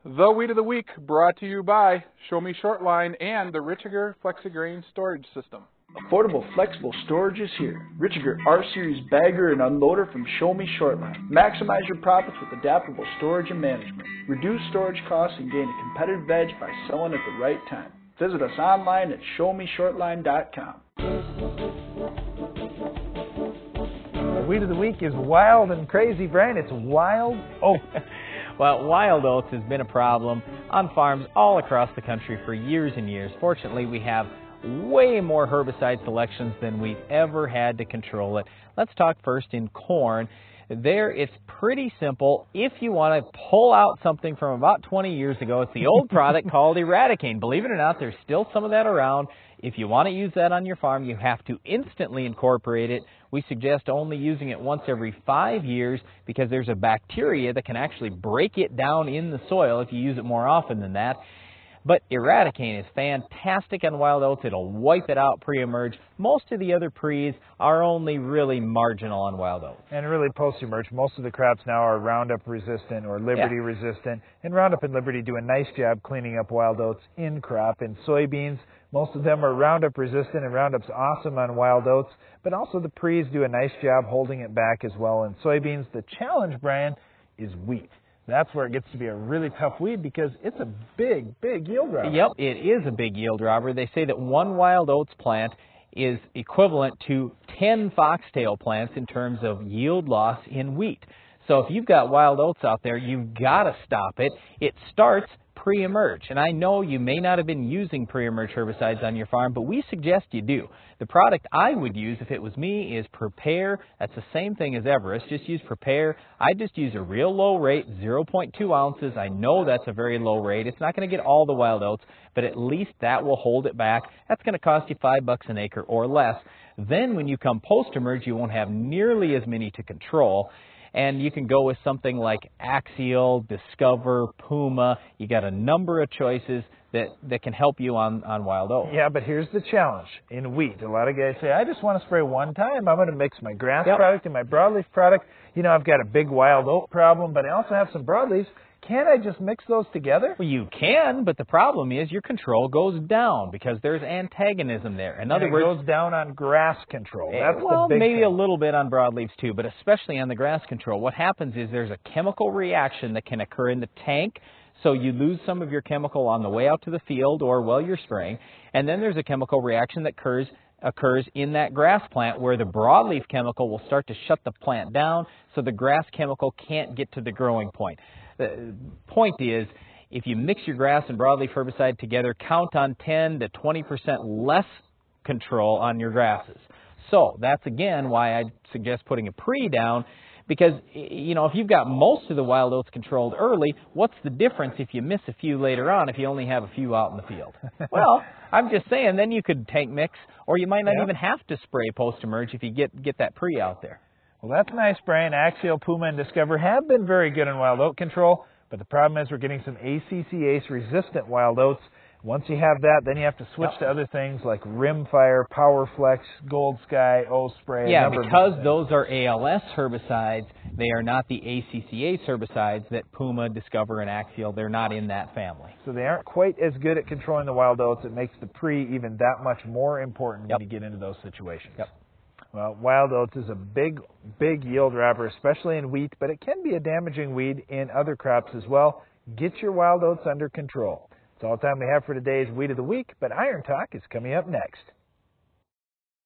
The Weed of the Week brought to you by Show Me Shortline and the Richiger FlexiGrain Storage System. Affordable, flexible storage is here. Richiger R-Series bagger and unloader from Show Me Shortline. Maximize your profits with adaptable storage and management. Reduce storage costs and gain a competitive edge by selling at the right time. Visit us online at showmeshortline.com. The Weed of the Week is wild and crazy, Brian. It's wild oat. Well, wild oats has been a problem on farms all across the country for years and years. Fortunately, we have way more herbicide selections than we've ever had to control it. Let's talk first in corn. There, it's pretty simple. If you want to pull out something from about 20 years ago, it's the old product called Eradicane. Believe it or not, there's still some of that around. If you want to use that on your farm, you have to instantly incorporate it. We suggest only using it once every 5 years because there's a bacteria that can actually break it down in the soil if you use it more often than that. But Eradicane is fantastic on wild oats. It'll wipe it out pre-emerge. Most of the other pre's are only really marginal on wild oats. And really post-emerge, most of the crops now are Roundup resistant or Liberty resistant. And Roundup and Liberty do a nice job cleaning up wild oats in crop. In soybeans, most of them are Roundup resistant, and Roundup's awesome on wild oats. But also the pre's do a nice job holding it back as well. In soybeans, the challenge, Brian, is wheat. That's where it gets to be a really tough weed because it's a big, big yield robber. Yep, it is a big yield robber. They say that one wild oats plant is equivalent to 10 foxtail plants in terms of yield loss in wheat. So if you've got wild oats out there, you've got to stop it. It starts pre-emerge. And I know you may not have been using pre-emerge herbicides on your farm, but we suggest you do. The product I would use if it was me is Prepare. That's the same thing as Everest. Just use Prepare. I just use a real low rate, 0.2 ounces. I know that's a very low rate. It's not going to get all the wild oats, but at least that will hold it back. That's going to cost you $5 an acre or less. Then when you come post-emerge, you won't have nearly as many to control. And you can go with something like Axial, Discover, Puma. You got a number of choices that can help you on wild oats. Yeah, but here's the challenge. In wheat, a lot of guys say, I just want to spray one time. I'm going to mix my grass product and my broadleaf product. You know, I've got a big wild oat problem, but I also have some broadleaves. Can't I just mix those together? Well, you can, but the problem is your control goes down because there's antagonism there. In other words, it goes down on grass control. That's well, the big maybe thing. a little bit on broadleaves too, but especially on the grass control. What happens is there's a chemical reaction that can occur in the tank, so you lose some of your chemical on the way out to the field or while you're spraying, and then there's a chemical reaction that occurs in that grass plant where the broadleaf chemical will start to shut the plant down, so the grass chemical can't get to the growing point. The point is, if you mix your grass and broadleaf herbicide together, count on 10 to 20% less control on your grasses. So that's, again, why I suggest putting a pre down, because, you know, if you've got most of the wild oats controlled early, what's the difference if you miss a few later on if you only have a few out in the field? Well, I'm just saying, then you could tank mix, or you might not even have to spray post-emerge if you get that pre out there. Well, that's nice, Brian. Axial, Puma, and Discover have been very good in wild oat control, but the problem is we're getting some ACCase-resistant wild oats. Once you have that, then you have to switch to other things like Rimfire, PowerFlex, Gold Sky, O-Spray. Yeah, because those are ALS herbicides, they are not the ACCase herbicides that Puma, Discover, and Axial, they're not in that family. So they aren't quite as good at controlling the wild oats. It makes the pre even that much more important when you get into those situations. Well, wild oats is a big, big yield robber, especially in wheat, but it can be a damaging weed in other crops as well. Get your wild oats under control. That's all the time we have for today's Weed of the Week, but Iron Talk is coming up next.